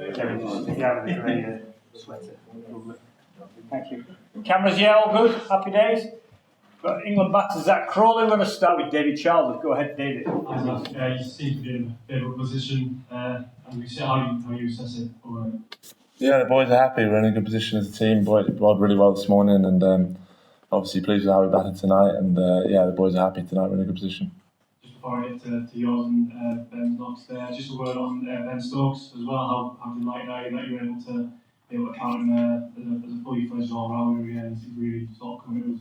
Kevin, just stick out of the grey sweater. Lovely. Thank you. Cameras, yeah, all good. Happy days. Got England back to Zak Crawley. We're going to start with David Charles. Go ahead, David. You seem to be in a favourable position. And we see how you assess it. Yeah, the boys are happy. We're in a good position as a team. Boys bowled really well this morning, and obviously pleased with how we batted tonight. And yeah, the boys are happy tonight. We're in a good position. Just before I get to yours and Ben's knocks there, just a word on Ben Stokes as well. How delighted are you that you were able to count him as a fully fledged all-rounder again? He's really sort of coming to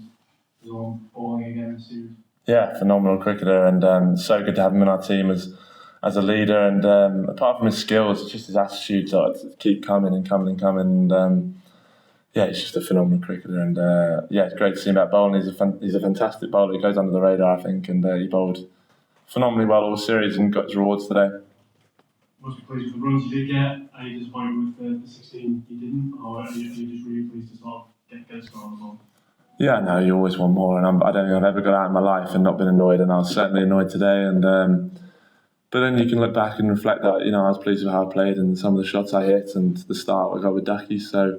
his own bowling again this series. Yeah, phenomenal cricketer, and so good to have him in our team as a leader. And apart from his skills, it's just his attitude to keep coming and coming and coming. And yeah, he's just a phenomenal cricketer. And yeah, it's great to see him back bowling. He's a fantastic bowler. He goes under the radar, I think, and he bowled phenomenally well all series and got his rewards today. Most pleased with the runs you did get. Are you disappointed with the 16 you didn't, or are you just really pleased to sort of get a score on the ball? Yeah, no, you always want more, and I don't think I've ever got out in my life and not been annoyed, and I was certainly annoyed today. And but then you can look back and reflect that, I was pleased with how I played and some of the shots I hit and the start I got with Ducky. So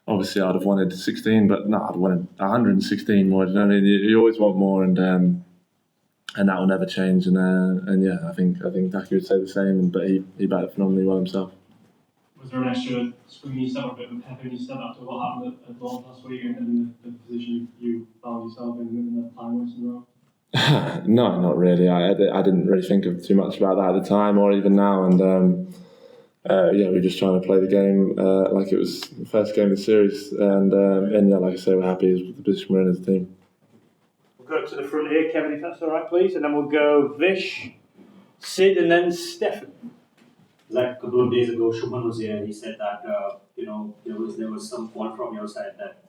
obviously I'd have wanted 16, but no, I'd wanted 116 more. You know what I mean? You always want more, and that will never change. And yeah, I think Ducky would say the same. But he batted phenomenally well himself. Was there an extra spring in your step, a bit of a pep in your step after what happened at Lord last week and the position you found yourself in the time once in a row? No, not really. I didn't really think of too much about that at the time or even now. And yeah, we're just trying to play the game like it was the first game of the series. And yeah, like I say, we're happy with the position we're in as a team. We'll go to the front here, Kevin, if that's all right, please. And then we'll go Vish, Sid, and then Stefan. Like a couple of days ago, Shubman was here and he said that there was some point from your side that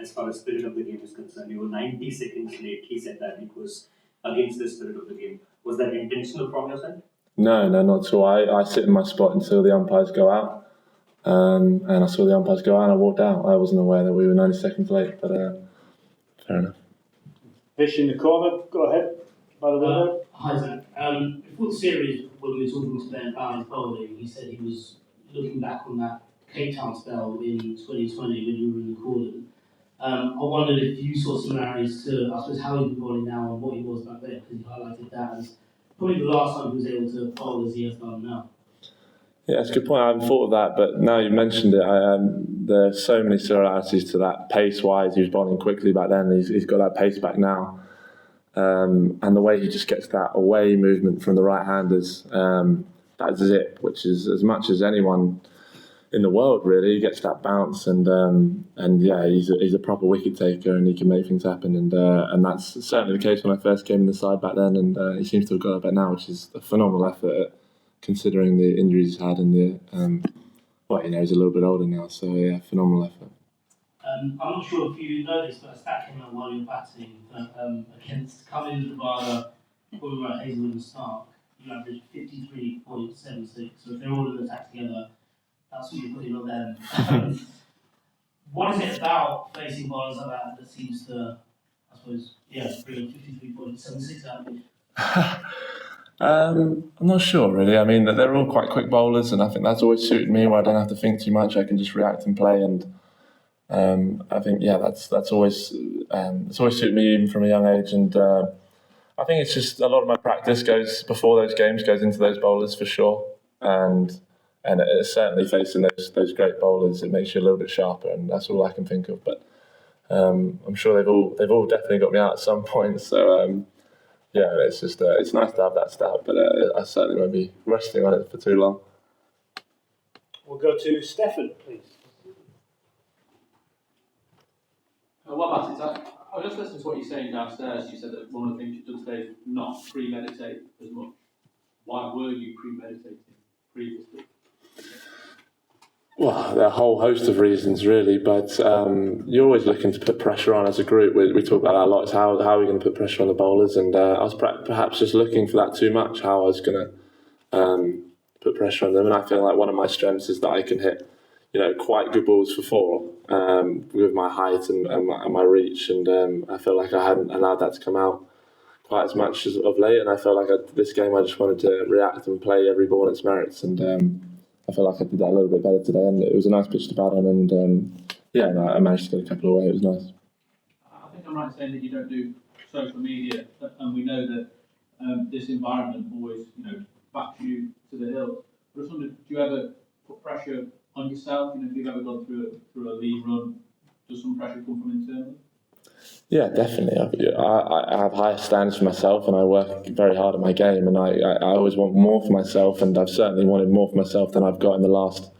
as far as spirit of the game is concerned, you were 90 seconds late. He said that it was against the spirit of the game. Was that intentional from your side? No, not at all. I sit in my spot until the umpires go out, and I saw the umpires go out and I walked out. I wasn't aware that we were 90 seconds late, but fair enough. Vish in the corner, go ahead. By the window. Hi Zach. Before the series, when we were talking to Ben about his bowling, he said he was looking back on that Cape Town spell in 2020 when you were in the Corden. I wondered if you saw similarities to, I suppose, how he's been bowling now and what he was back then, because he highlighted that as probably the last time he was able to bowl as he has done now. Yeah, that's a good point. I hadn't thought of that, but now you've mentioned it, there's so many similarities to that pace-wise. He was bowling quickly back then. He's got that pace back now. And the way he just gets that away movement from the right-handers, that zip, which is as much as anyone in the world really, he gets that bounce, and yeah, he's a proper wicket taker, and he can make things happen, and that's certainly the case when I first came in the side back then, and he seems to have got it back now, which is a phenomenal effort considering the injuries he's had and he's a little bit older now, so yeah, phenomenal effort. I'm not sure if you know this, but a stat came out while you were batting against Cummins, Nevada, Bulmer, Hazelwood and Stark. You averaged 53.76, so if they're all in the attack together, that's what you're putting on them. What is it about facing bowlers like that seems to, I suppose, bring 53.76 out of you? I'm not sure really. I mean, they're all quite quick bowlers, and I think that's always suited me, where I don't have to think too much. I can just react and play, and I think that's always it's always suited me even from a young age, and I think it's just a lot of my practice goes before those games goes into those bowlers for sure, and it's certainly facing those great bowlers, it makes you a little bit sharper, and that's all I can think of. But I'm sure they've all definitely got me out at some point. So yeah, it's just it's nice to have that stat, but I certainly won't be resting on it for too long. We'll go to Stefan, please. What about it, Zach? I was just listening to what you're saying downstairs. You said that one of the things you've done today is not premeditate as much. Why were you premeditating previously? Well, there are a whole host of reasons, really, but you're always looking to put pressure on as a group. We talk about that a lot. It's how are we going to put pressure on the bowlers? And I was perhaps just looking for that too much, how I was going to put pressure on them. And I feel like one of my strengths is that I can hit, quite good balls for four with my height and my reach. And I feel like I hadn't allowed that to come out quite as much as of late. And I felt like this game I just wanted to react and play every ball on its merits. And I feel like I did that a little bit better today, and it was a nice pitch to bat on, and I managed to get a couple away. It was nice. I think I'm right in saying that you don't do social media, and we know that this environment always, backs you to the hill. But I just wondered, do you ever put pressure on yourself? If you've ever gone through a league run, does some pressure come from internally? Yeah, definitely. I have high standards for myself, and I work very hard at my game, and I always want more for myself, and I've certainly wanted more for myself than I've got in the last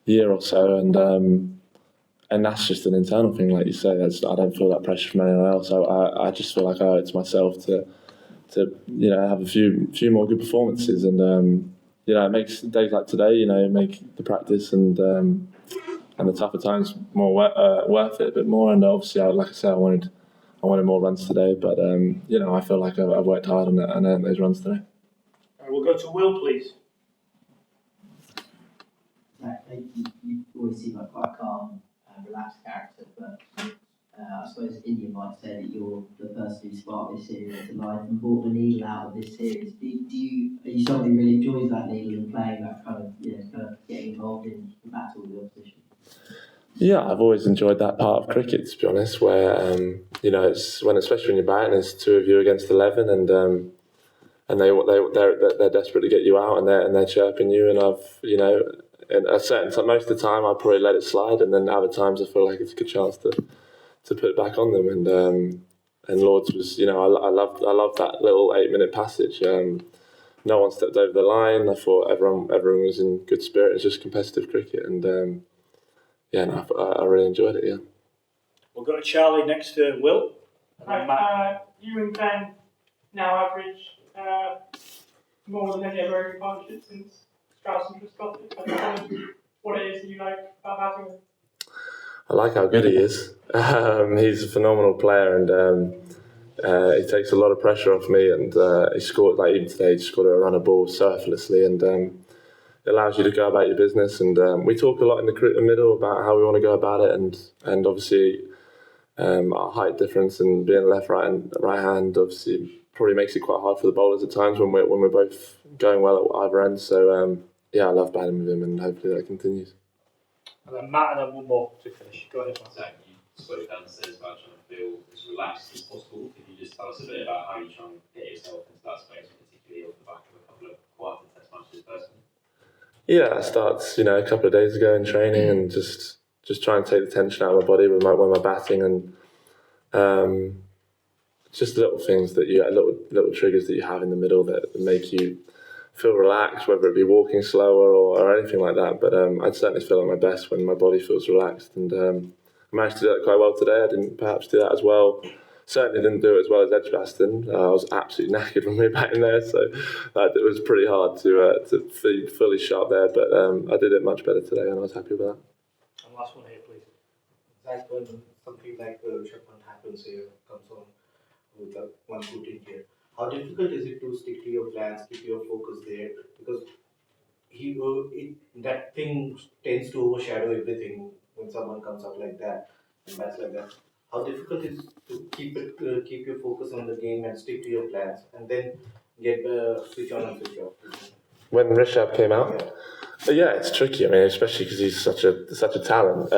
year or so, and that's just an internal thing, like you say. I don't feel that pressure from anyone else. I just feel like I owe it to myself to have a few more good performances, and it makes days like today, make the practice and the tougher times more worth it a bit more. And obviously, like I said, I wanted more runs today, but I feel like I've worked hard and earned those runs today. We'll go to Will, please. Zach, you always seem like quite a calm, relaxed character, but I suppose India might say that you're the person who sparked this series to life and brought the needle out of this series. Are you somebody who really enjoys that needle and playing that kind of getting involved in the battle with the opposition? Yeah, I've always enjoyed that part of cricket, to be honest, where it's especially when you're batting, there's two of you against 11, and they're desperate to get you out, and they're chirping you, and and a certain time, most of the time I probably let it slide, and then other times I feel like it's a good chance to put it back on them, and Lords was, I loved that little 8-minute passage. No one stepped over the line. I thought everyone was in good spirit. It's just competitive cricket, and I really enjoyed it. Yeah. We'll go to Charlie next to Will. You and Ben now average more than any other partnership since Strauss and Scotland. I don't know what it is that you like about batting. I like how good he is. He's a phenomenal player, and he takes a lot of pressure off me. And he scored, like even today, he scored a run of ball so effortlessly, and it allows you to go about your business. And we talk a lot in the middle about how we want to go about it, and obviously our height difference and being left, right hand obviously probably makes it quite hard for the bowlers at times when we're both going well at either end. So I love batting with him, and hopefully that continues. And then Matt, and then one more to finish. Go ahead, Matt. Zach, you spoke downstairs about trying to feel as relaxed as possible. Could you just tell us a bit about how you try and get yourself into that space, particularly off the back of a couple of quieter test matches personally? Yeah, that starts a couple of days ago in training, and just try and take the tension out of my body when I'm batting, and just little things that little triggers that you have in the middle that make you feel relaxed, whether it be walking slower or anything like that. But I'd certainly feel at my best when my body feels relaxed, and I managed to do that quite well today. I didn't perhaps do that as well. Certainly didn't do it as well as Edgbaston. I was absolutely knackered when we were batting there, so it was pretty hard to be fully sharp there. But I did it much better today, and I was happy with that. And last one here, please. Zach, when something like Rishabh Pant happens here, comes on with a 1 foot in here, how difficult is it to stick to your plans, keep your focus there? Because that thing tends to overshadow everything when someone comes up like that and bats like that. How difficult is to keep your focus on the game and stick to your plans, and then get switch on and switch off? When Rishabh came out, yeah, it's tricky. I mean, especially because he's such a talent.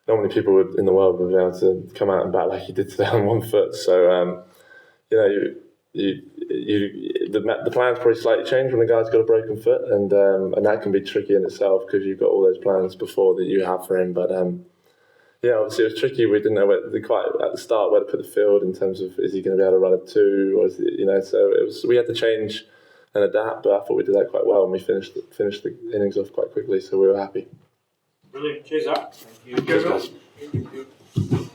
Normally, people in the world would be able to come out and bat like he did today on 1 foot. So, the plans probably slightly change when the guy's got a broken foot, and that can be tricky in itself because you've got all those plans before that you have for him. But obviously it was tricky. We didn't know quite at the start where to put the field in terms of is he going to be able to run a 2 or is it, so we had to change and adapt. But I thought we did that quite well, and we finished the innings off quite quickly, so we were happy. Brilliant. Cheers, Zach. Thank you. Cheers, guys.